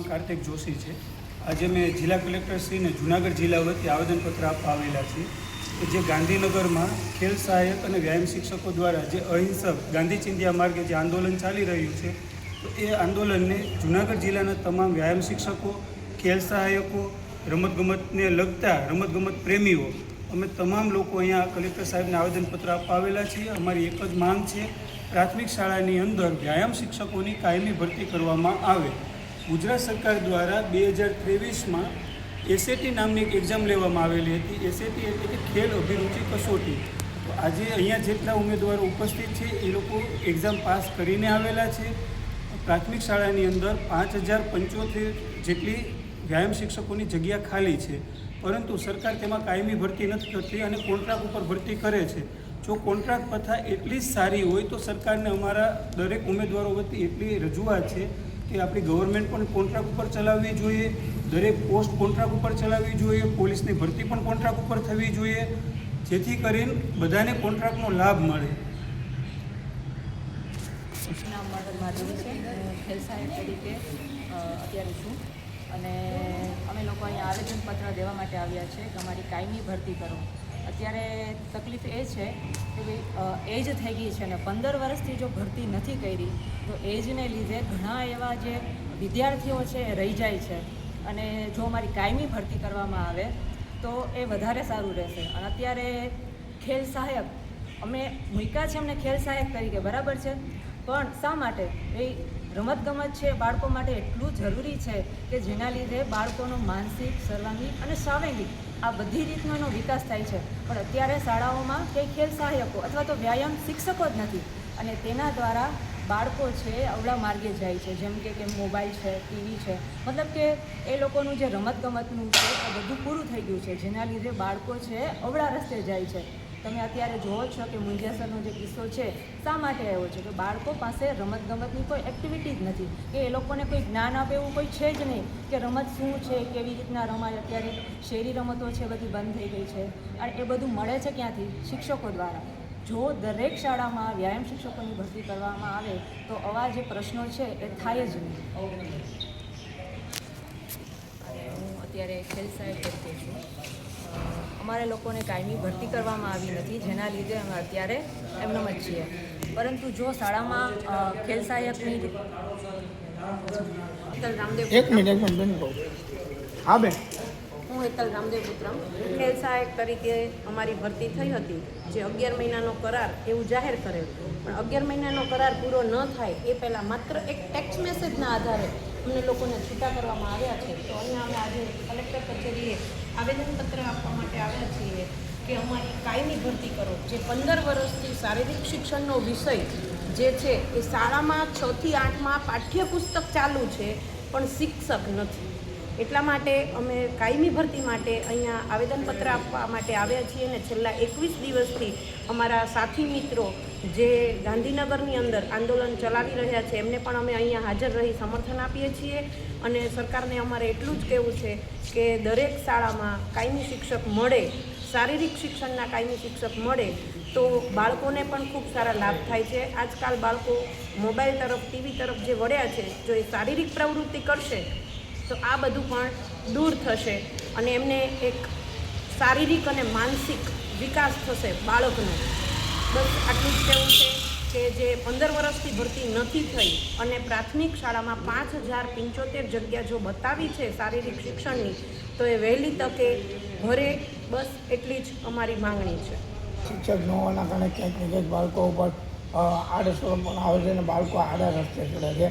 નામ કાર્તિક જોશી છે। આજે મેં જિલ્લા કલેક્ટરશ્રીને જૂનાગઢ જિલ્લા વતી આવેદનપત્ર આપવા આવેલા છીએ કે જે ગાંધીનગરમાં ખેલ સહાયક અને વ્યાયામ શિક્ષકો દ્વારા જે અહિંસક ગાંધી ચિંધ્યા માર્ગે જે આંદોલન ચાલી રહ્યું છે, તો એ આંદોલનને જૂનાગઢ જિલ્લાના તમામ વ્યાયામ શિક્ષકો, ખેલ સહાયકો, રમતગમતને લગતા રમતગમત પ્રેમીઓ અમે તમામ લોકો અહીંયા કલેક્ટર સાહેબને આવેદનપત્ર આપવા આવેલા છીએ। અમારી એક જ માંગ છે, પ્રાથમિક શાળાની અંદર વ્યાયામ શિક્ષકોની કાયમી ભરતી કરવામાં આવે। ગુજરાત સરકાર દ્વારા 2023માં એસએટી નામની એક એક્ઝામ લેવામાં આવેલી હતી। એસએટી એટલે કે ખેલ અભિરુચિ કસોટી। તો આજે અહીંયા જેટલા ઉમેદવારો ઉપસ્થિત છે એ લોકો એક્ઝામ પાસ કરીને આવેલા છે। પ્રાથમિક શાળાની અંદર 5075 જેટલી વ્યાયામ શિક્ષકોની જગ્યા ખાલી છે, પરંતુ સરકાર તેમાં કાયમી ભરતી નથી કરતી અને કોન્ટ્રાક્ટ ઉપર ભરતી કરે છે। જો કોન્ટ્રાક્ટ પ્રથા એટલી જ સારી હોય તો સરકારને અમારા દરેક ઉમેદવારો વતી એટલી રજૂઆત છે કે આપણી ગવર્મેન્ટ પણ કોન્ટ્રાક્ટ ઉપર ચલાવવી જોઈએ, દરેક પોસ્ટ કોન્ટ્રાક્ટ ઉપર ચલાવવી જોઈએ, પોલીસની ભરતી પણ કોન્ટ્રાક્ટ ઉપર થવી જોઈએ, જેથી કરીને બધાને કોન્ટ્રાક્ટનો લાભ મળે। નામ માધુરી છે, ખેલ સહાયક તરીકે અત્યારે છું અને અમે લોકો અહીંયા આવેદનપત્ર દેવા માટે આવ્યા છે કે અમારી કાયમી ભરતી કરો। અત્યારે તકલીફ એ છે કે ભાઈ એજ થઈ ગઈ છે ને 15 વર્ષથી જો ભરતી નથી કરી તો એજને લીધે ઘણા એવા જે વિદ્યાર્થીઓ છે એ રહી જાય છે અને જો અમારી કાયમી ભરતી કરવામાં આવે તો એ વધારે સારું રહેશે। અને અત્યારે ખેલ સહાયક અમે મૂક્યા છે અમને ખેલ સહાયક તરીકે, બરાબર છે, પણ શા માટે એ રમતગમત છે બાળકો માટે એટલું જરૂરી છે કે જેના લીધે બાળકોનો માનસિક, સર્વાંગી અને સાંવેગિક આ બધી રીતનો એનો વિકાસ થાય છે। પણ અત્યારે શાળાઓમાં કંઈ ખેલ સહાયકો અથવા તો વ્યાયામ શિક્ષકો જ નથી અને તેના દ્વારા બાળકો છે અવળા માર્ગે જાય છે, જેમ કે મોબાઈલ છે, ટીવી છે, મતલબ કે એ લોકોનું જે રમતગમતનું છે એ બધું પૂરું થઈ ગયું છે, જેના લીધે બાળકો છે અવળા રસ્તે જાય છે। તમે અત્યારે જુઓ છો કે મુંજાસરનો જે કિસ્સો છે શા માટે આવ્યો છે કે બાળકો પાસે રમતગમતની કોઈ એક્ટિવિટી જ નથી, કે એ લોકોને કોઈ જ્ઞાન આપે એવું કોઈ છે જ નહીં કે રમત શું છે, કેવી રીતના રમાય। અત્યારે શેરી રમતો છે બધી બંધ થઈ ગઈ છે અને એ બધું મળે છે ક્યાંથી? શિક્ષકો દ્વારા। જો દરેક શાળામાં વ્યાયામ શિક્ષકોની ભરતી કરવામાં આવે તો આવા જે પ્રશ્નો છે એ થાય જ નહીં। હું અત્યારે ખેલ સહાયક તરીકે છું। અમારે લોકોને કાયમી ભરતી કરવામાં આવી નથી, જેના લીધે અમે અત્યારે એમનેમ જ છીએ। પરંતુ જો શાળામાં ખેલ સહાયકની હેતલ રામદેવ હું હેતલ રામદેવ પુત્રમ ખેલ સહાયક તરીકે અમારી ભરતી થઈ હતી, જે 11 મહિનાનો કરાર એવું જાહેર કરેલ, પણ 11 મહિનાનો કરાર પૂરો ન થાય એ પહેલાં માત્ર એક ટેક્સ્ટ મેસેજના આધારે અમને લોકોને છૂટા કરવામાં આવ્યા છે। તો અહીંયા અમે આજે કલેક્ટર કચેરીએ આવેદનપત્ર આપવા માટે આવ્યા છીએ કે અમારી કાયમી ભરતી કરો। જે 15 વર્ષથી શારીરિક શિક્ષણનો વિષય જે છે એ શાળામાં 6 થી 8માં પાઠ્યપુસ્તક ચાલુ છે પણ શિક્ષક નથી, એટલા માટે અમે કાયમી ભરતી માટે અહીંયા આવેદનપત્ર આપવા માટે આવ્યા છીએ અને છેલ્લા 21 દિવસથી અમારા સાથી મિત્રો જે ગાંધીનગરની અંદર આંદોલન ચલાવી રહ્યા છે એમને પણ અમે અહીંયા હાજર રહી સમર્થન આપીએ છીએ। અને સરકારને અમારે એટલું જ કહેવું છે કે દરેક શાળામાં કાયમી શિક્ષક મળે, શારીરિક શિક્ષણના કાયમી શિક્ષક મળે તો બાળકોને પણ ખૂબ સારા લાભ થાય છે। આજકાલ બાળકો મોબાઈલ તરફ, ટીવી તરફ જે વળ્યા છે, જો એ શારીરિક પ્રવૃત્તિ કરશે તો આ બધું પણ દૂર થશે અને એમને એક શારીરિક અને માનસિક વિકાસ થશે બાળકનો। બસ આટલું જ કહેવું છે કે જે 15 વર્ષથી ભરતી નથી થઈ અને પ્રાથમિક શાળામાં 5075 જગ્યા જો બતાવી છે શારીરિક શિક્ષણની તો એ વહેલી તકે ભરે, બસ એટલી જ અમારી માંગણી છે। શિક્ષક ન હોવાના કારણે ક્યાંક ને ક્યાંક બાળકો ઉપર આડઅસરો પણ આવે છે અને બાળકો આડા રસ્તે ચડે છે।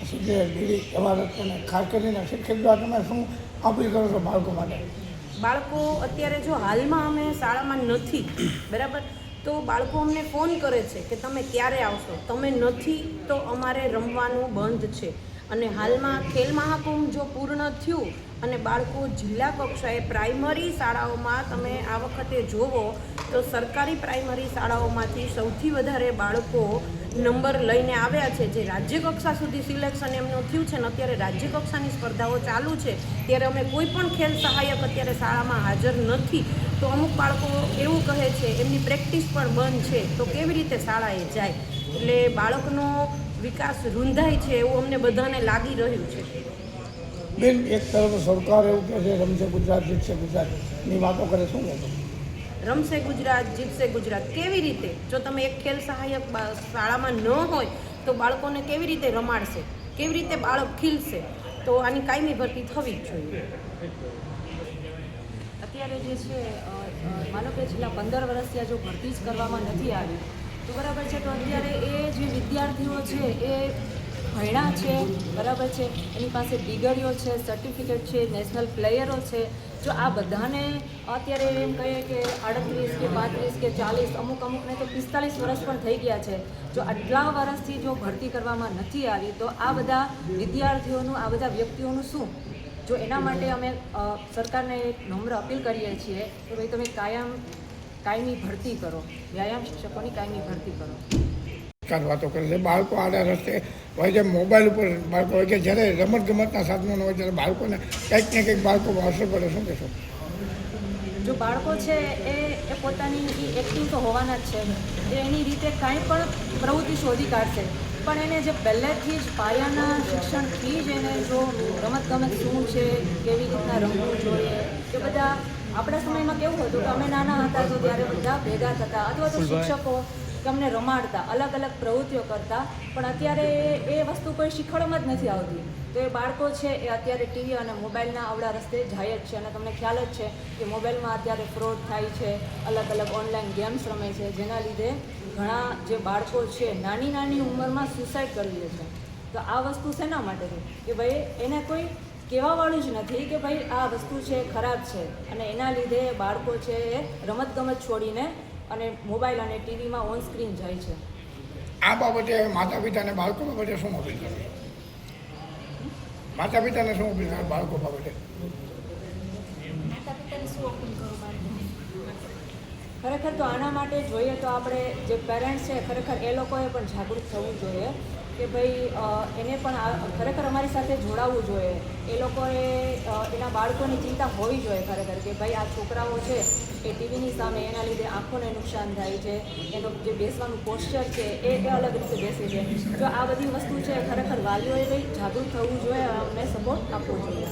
સિગરેટ, બીડી એવા રસ્તેને ખાસ કરીને શિક્ષક દ્વારા તમે શું અપીલ કરો છો બાળકો માટે? બાળકો અત્યારે જો હાલમાં અમે શાળામાં નથી, બરાબર, તો બાળકો અમને ફોન કરે છે કે તમે ક્યારે આવશો, તમે નથી તો અમારે રમવાનું બંધ છે। અને હાલમાં ખેલ મહાકુંભ જો પૂર્ણ થયું અને બાળકો જિલ્લા કક્ષાએ પ્રાઇમરી શાળાઓમાં તમે આ વખતે જોવો તો સરકારી પ્રાઇમરી શાળાઓમાંથી સૌથી વધારે બાળકો નંબર લઈને આવ્યા છે। જે રાજ્ય કક્ષા સુધી સિલેક્શન એમનું થયું છે ને અત્યારે રાજ્ય કક્ષાની સ્પર્ધાઓ ચાલુ છે ત્યારે અમે કોઈ પણ ખેલ સહાયક અત્યારે શાળામાં હાજર નથી, તો અમુક બાળકો એવું કહે છે એમની પ્રેક્ટિસ પણ બંધ છે તો કેવી રીતે શાળાએ જાય? એટલે બાળકનો વિકાસ રૂંધાય છે એવું અમને બધાને લાગી રહ્યું છે। બેન એક તરફ સરકાર એવું કહે છે રમશે ગુજરાત જીતશે ગુજરાતની વાતો કરે, શું કહેતો? રમશે ગુજરાત જીતશે ગુજરાત કેવી રીતે? જો તમે એક ખેલ સહાયક શાળામાં ન હોય તો બાળકોને કેવી રીતે રમાડશે? કેવી રીતે બાળક ખીલશે? તો આની કાયમી ભરતી થવી જ જોઈએ. અત્યારે જે છે માનો કે છેલ્લા 15 વર્ષથી આ જો ભરતી જ કરવામાં નથી આવી તો બરાબર છે, તો અત્યારે એ જે વિદ્યાર્થીઓ છે એ ભણ્યા છે બરાબર છે, એની પાસે ડિગ્રીઓ છે, સર્ટિફિકેટ છે, નેશનલ પ્લેયરો છે, જો આ બધાને અત્યારે એમ કહીએ કે 38 કે 35 કે 40 અમુકને તો 45 વર્ષ પણ થઈ ગયા છે, જો આટલા વર્ષથી જો ભરતી કરવામાં નથી આવી તો આ બધા વિદ્યાર્થીઓનું, આ બધા વ્યક્તિઓનું શું? જો એના માટે અમે સરકારને એક નમ્ર અપીલ કરીએ છીએ કે ભાઈ તમે કાયમી ભરતી કરો, વ્યાયામ શિક્ષકોની કાયમી ભરતી કરો. વાતો કરે છે બાળકો આડા રસ્તે હોય છે, મોબાઈલ ઉપર બાળકો હોય છે, જ્યારે રમતગમતના સાધનો હોય ત્યારે બાળકોને કંઈક ને કંઈક બાળકો અસર પડે, શું કહેશો? જો બાળકો છે એ પોતાની એક્ટિવ તો હોવાના જ છે, એ એની રીતે કાંઈ પણ પ્રવૃત્તિ શોધી કાઢશે, પણ એને જે પહેલેથી જ પાયાના શિક્ષણથી જ એને જો રમતગમત શું છે, કેવી રીતના રમવું જોઈએ, કે બધા આપણા સમયમાં કેવું હતું કે અમે નાના હતા તો ત્યારે બધા ભેગા થતા અથવા તો શિક્ષકો કે અમને રમાડતા, અલગ અલગ પ્રવૃત્તિઓ કરતા, પણ અત્યારે એ વસ્તુ કોઈ શીખવાડવામાં જ નથી આવતી. તો એ બાળકો છે એ અત્યારે ટીવી અને મોબાઈલના આવડા રસ્તે જાય જ છે, અને તમને ખ્યાલ જ છે કે મોબાઈલમાં અત્યારે ફ્રોડ થાય છે, અલગ અલગ ઓનલાઈન ગેમ્સ રમે છે, જેના લીધે ઘણા જે બાળકો છે નાની ઉંમરમાં સુસાઇડ કરી લે છે. તો આ વસ્તુ શેના માટે છે કે ભાઈ એને કોઈ કહેવાવાળું જ નથી કે ભાઈ આ વસ્તુ છે ખરાબ છે, અને એના લીધે બાળકો છે એ રમતગમત છોડીને અને મોબાઈલ અને ટીવીમાં ઓન સ્ક્રીન જાય છે. આ બાબતે માતા પિતાને બાળકો બાબતે શું અપીલ કરે? માતા પિતાને શું અપીલ કરે બાળકો બાબતે? ખરેખર તો આના માટે જોઈએ તો આપણે જે પેરેન્ટ્સ છે ખરેખર એ લોકોએ પણ જાગૃત થવું જોઈએ કે ભાઈ એને પણ ખરેખર અમારી સાથે જોડાવવું જોઈએ. એ લોકોએ એના બાળકોની ચિંતા હોવી જોઈએ ખરેખર કે ભાઈ આ છોકરાઓ છે એ ટીવીની સામે એના લીધે આંખોને નુકસાન થાય છે, એનું જે બેસવાનું પોસ્ચર છે એ અલગ રીતે બેસે છે. જો આ બધી વસ્તુ છે ખરેખર વાલીઓએ ભાઈ જાગૃત થવું જોઈએ, અમને સપોર્ટ આપવો જોઈએ.